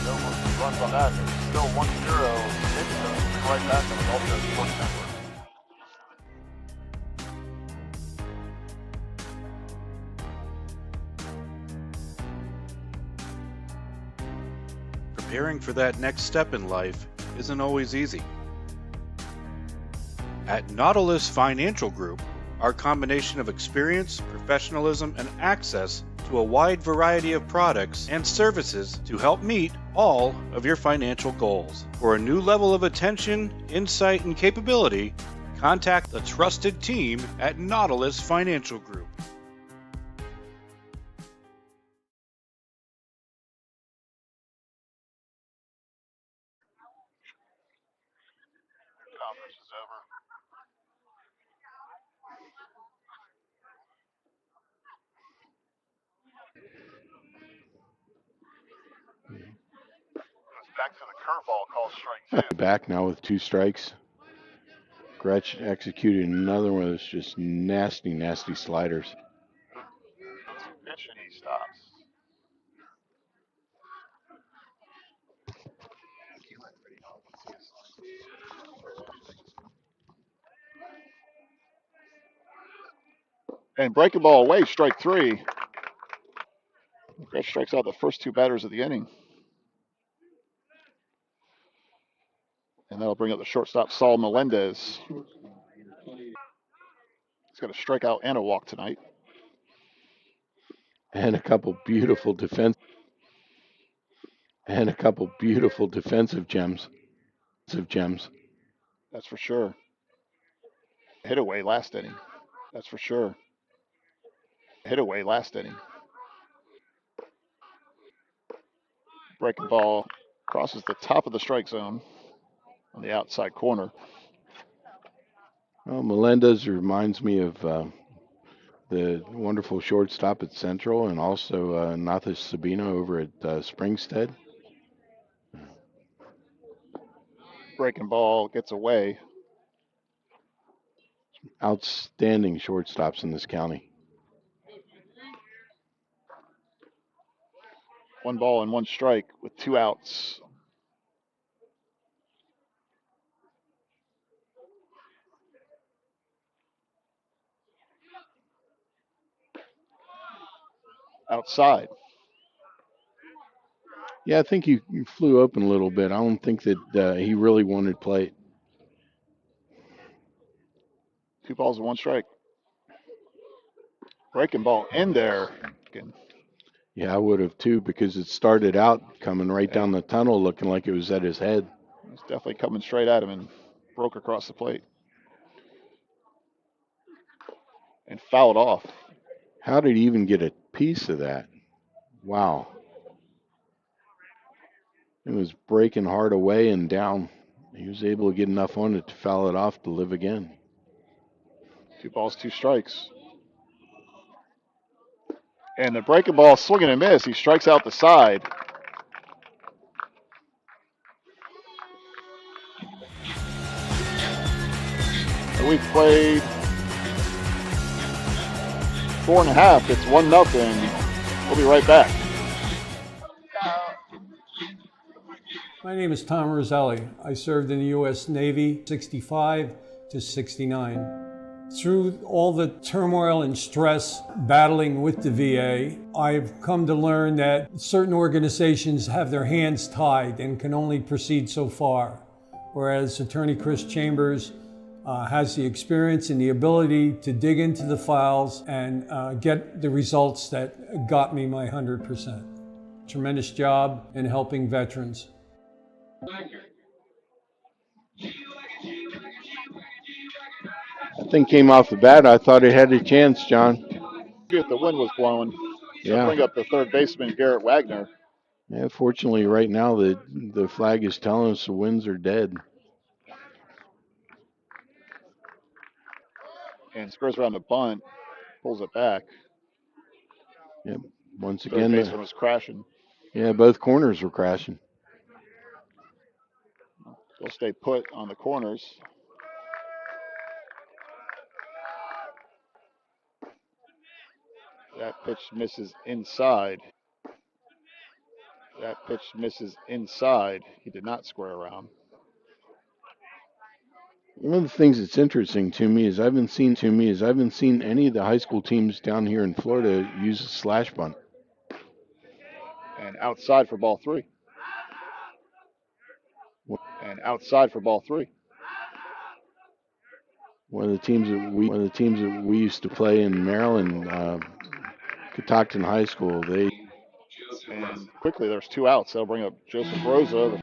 No runs on that. It's still 1-0. It's right back on the Gulf Coast Sports Network. Preparing for that next step in life isn't always easy. At Nautilus Financial Group, our combination of experience, professionalism, and access to a wide variety of products and services to help meet all of your financial goals. For a new level of attention, insight, and capability, contact the trusted team at Nautilus Financial Group. Conference is over. Goes back to the curveball, called strike 2. Back now with 2 strikes. Gretsch executed another one of those just nasty, nasty sliders. Pitch and he stops. And breaking ball away, strike 3. Gretsch strikes out the first 2 batters of the inning. And that'll bring up the shortstop, Saul Melendez. He's got a strikeout and a walk tonight. And a couple beautiful defensive gems. of gems. That's for sure. Hit away last inning. That's for sure. Hit away last inning. Breaking ball crosses the top of the strike zone on the outside corner. Well, Melendez reminds me of the wonderful shortstop at Central, and also Nathis Sabino over at Springstead. Breaking ball gets away. Outstanding shortstops in this county. 1 ball and 1 strike with 2 outs. Outside. Yeah, I think he flew open a little bit. I don't think that he really wanted to play it. 2 balls and 1 strike. Breaking ball in there. Yeah, I would have too, because it started out coming right down the tunnel looking like it was at his head. It's definitely coming straight at him and broke across the plate. And fouled off. How did he even get a piece of that? Wow. It was breaking hard away and down. He was able to get enough on it to foul it off to live again. 2 balls, 2 strikes. And the breaking ball, swinging and miss. He strikes out the side. And we've played 4.5. It's 1-0. We'll be right back. My name is Tom Roselli. I served in the U.S. Navy 65 to 69. Through all the turmoil and stress battling with the VA, I've come to learn that certain organizations have their hands tied and can only proceed so far, whereas Attorney Chris Chambers has the experience and the ability to dig into the files and get the results that got me my 100%. Tremendous job in helping veterans. That thing came off the bat. I thought it had a chance, John. The wind was blowing. Yeah. Bring up the third baseman, Garrett Wagner. Yeah, fortunately, right now the flag is telling us the winds are dead. And squares around the bunt, pulls it back. Yep. Once Third again, baseman was crashing. Yeah, both corners were crashing. They'll stay put on the corners. That pitch misses inside. That pitch misses inside. He did not square around. One of the things that's interesting to me is I haven't seen any of the high school teams down here in Florida use a slash bunt. And outside for ball 3. And outside for ball 3. One of the teams that we used to play in Maryland, Catoctin High School, and quickly there's 2 outs. They'll bring up Joseph Rosa.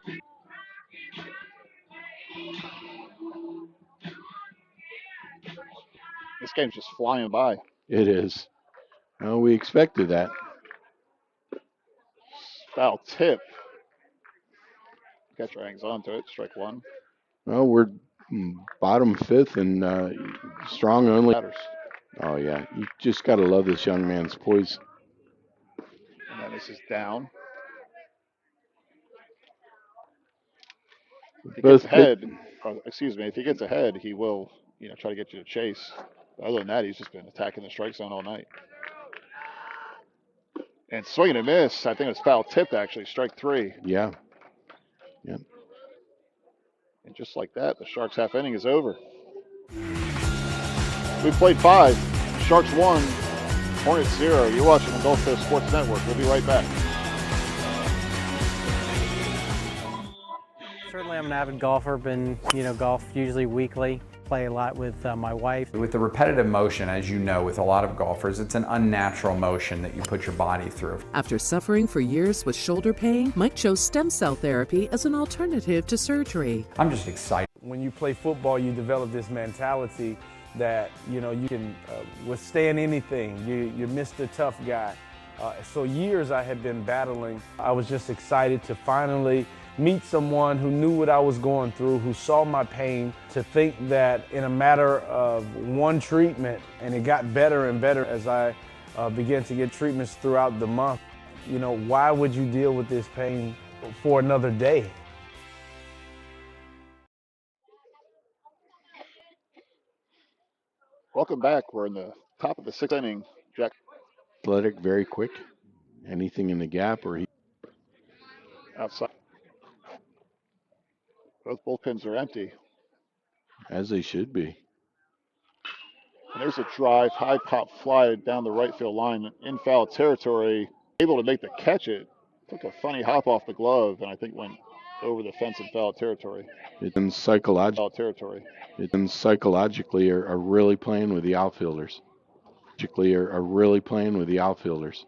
This game's just flying by. It is. Well, we expected that. Foul tip. Catcher hangs on to it. Strike 1. Well, we're bottom 5th and strong only. Matters. Oh, yeah. You just got to love this young man's poise. And then this is down. If he gets ahead, if he gets ahead, he will, try to get you to chase. Other than that, he's just been attacking the strike zone all night. And swing and a miss. I think it's foul tip, actually. Strike 3. Yeah. Yep. And just like that, the Sharks half inning is over. We played 5. Sharks 1. Hornets 0. You're watching the Gulf Coast Sports Network. We'll be right back. Certainly I'm an avid golfer, been, golf usually weekly. play a lot with my wife. With the repetitive motion, as you know, with a lot of golfers, it's an unnatural motion that you put your body through. After suffering for years with shoulder pain, Mike chose stem cell therapy as an alternative to surgery. I'm just excited. When you play football, you develop this mentality that, you know, you can withstand anything. You're Mr. Tough Guy. So years I had been battling. I was just excited to finally meet someone who knew what I was going through, who saw my pain, to think that in a matter of one treatment, and it got better and better as I began to get treatments throughout the month. You know, why would you deal with this pain for another day? Welcome back. We're in the top of the sixth inning. Jack Athletic, very quick. Anything in the gap, or he outside. Both bullpens are empty. as they should be. And there's a drive, high pop fly down the right field line in foul territory. Able to make the catch. It took a funny hop off the glove, and I think went over the fence in foul territory. It's been psychological. Foul territory. It's been psychologically are really playing with the outfielders. Are really playing with the outfielders.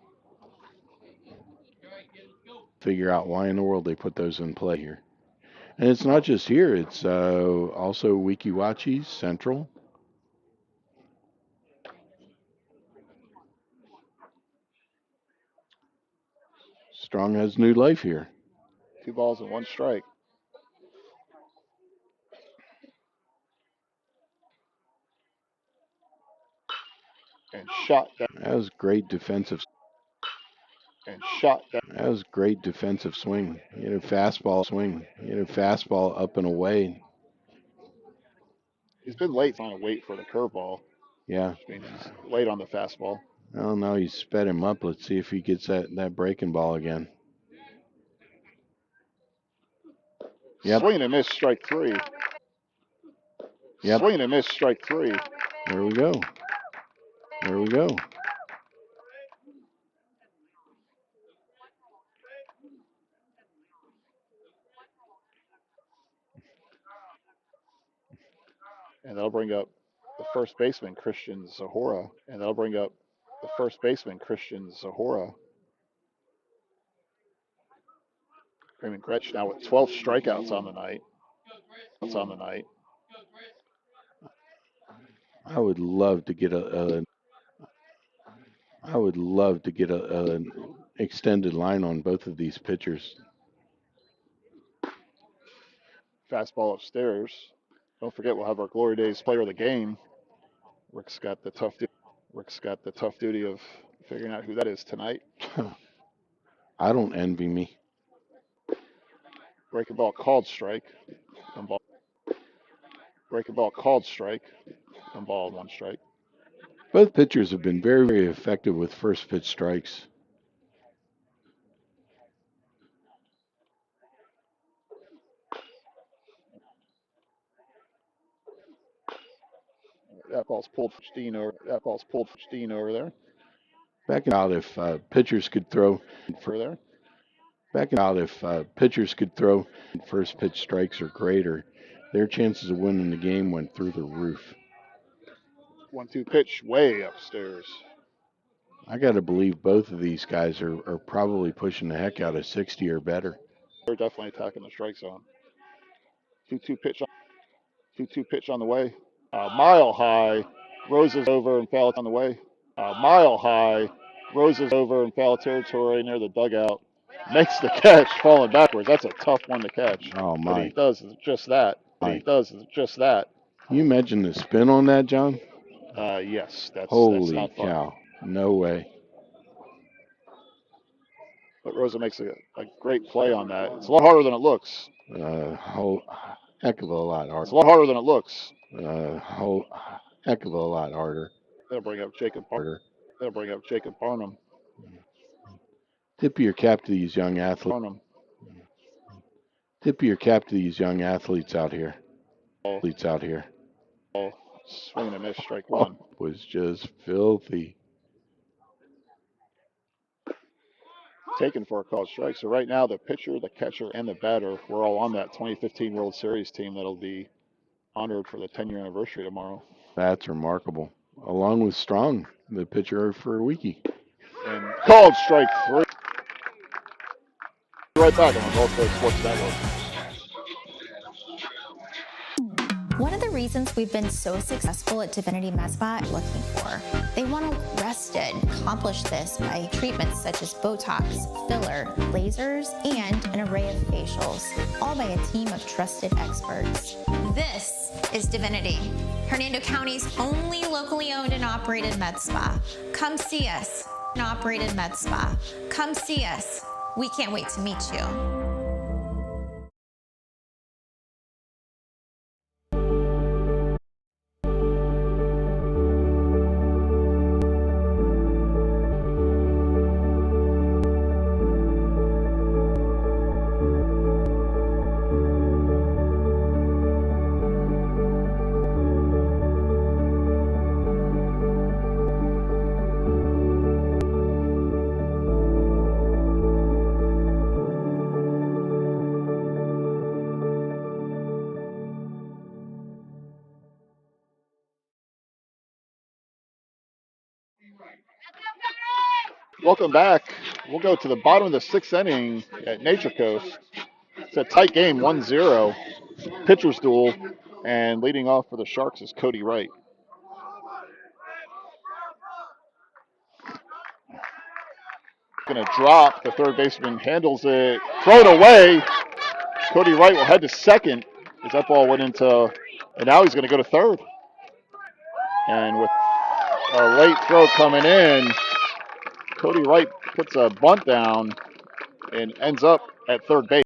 Figure out why in the world they put those in play here. And it's not just here. It's also Weeki, Wachee, Central. Strong has new life here. 2 balls and 1 strike. And shot down. That was great defensive. And shot down. That was great defensive swing. He had a fastball swing. He had a fastball up and away. He's been late trying to wait for the curveball. Yeah. Which means he's late on the fastball. Well, now he's sped him up. Let's see if he gets that breaking ball again. Yep. Swing and a miss, strike 3. Yep. Swing and a miss, strike 3. There we go. There we go. And that'll bring up the first baseman, Christian Zahora. Raymond Gretsch now with 12 strikeouts on the night. I would love to get an extended line on both of these pitchers. Fastball upstairs. Don't forget, we'll have our Glory Days player of the game. Rick's got the tough duty of figuring out who that is tonight. I don't envy me. Breaking ball called strike. Breaking ball called strike. 1 ball, 1 strike. Both pitchers have been very, very effective with first pitch strikes. That ball's pulled for Steen over there. Backing out if pitchers could throw Further. Backing out if pitchers could throw first pitch strikes or greater, their chances of winning the game went through the roof. 1-2 pitch way upstairs. I got to believe both of these guys are probably pushing the heck out of 60 or better. They're definitely attacking the strike zone. 2-2 pitch on the way. Mile high. Roses over and foul on the way. Mile high. Roses over and foul territory near the dugout. Makes the catch, falling backwards. That's a tough one to catch. Oh, my. But he does just that. Can you imagine the spin on that, John? Yes. That's Holy not fun. cow. No way. But Rosa makes a great play on that. It's a lot harder than it looks. Whole heck of a lot harder. It's a lot harder than it looks. Whole heck of a lot harder. They'll bring up Jacob Barnum. Tip your cap to these young athletes. Tip your cap to these young athletes out here. Swing and a miss, strike 1. Was just filthy. Taken for a called strike. So right now the pitcher, the catcher, and the batter, we're all on that 2015 World Series team that'll be honored for the 10-year anniversary tomorrow. That's remarkable. Along with Strong, the pitcher for Weeki. And called strike 3. Right back on the Gulf Coast Sports Network. One of the reasons we've been so successful at Divinity Med Spa is looking for. They want to look rested. Accomplish this by treatments such as Botox, filler, lasers, and an array of facials, all by a team of trusted experts. This is Divinity, Hernando County's only locally owned and operated med spa. Come see us. An operated med spa. Come see us. We can't wait to meet you. Welcome back. We'll go to the bottom of the 6th inning at Nature Coast. It's a tight game, 1-0. Pitcher's duel, and leading off for the Sharks is Cody Wright. Going to drop. The third baseman handles it. Throw it away. Cody Wright will head to second as that ball went into, and now he's going to go to third. And with a late throw coming in, Cody Wright puts a bunt down and ends up at third base.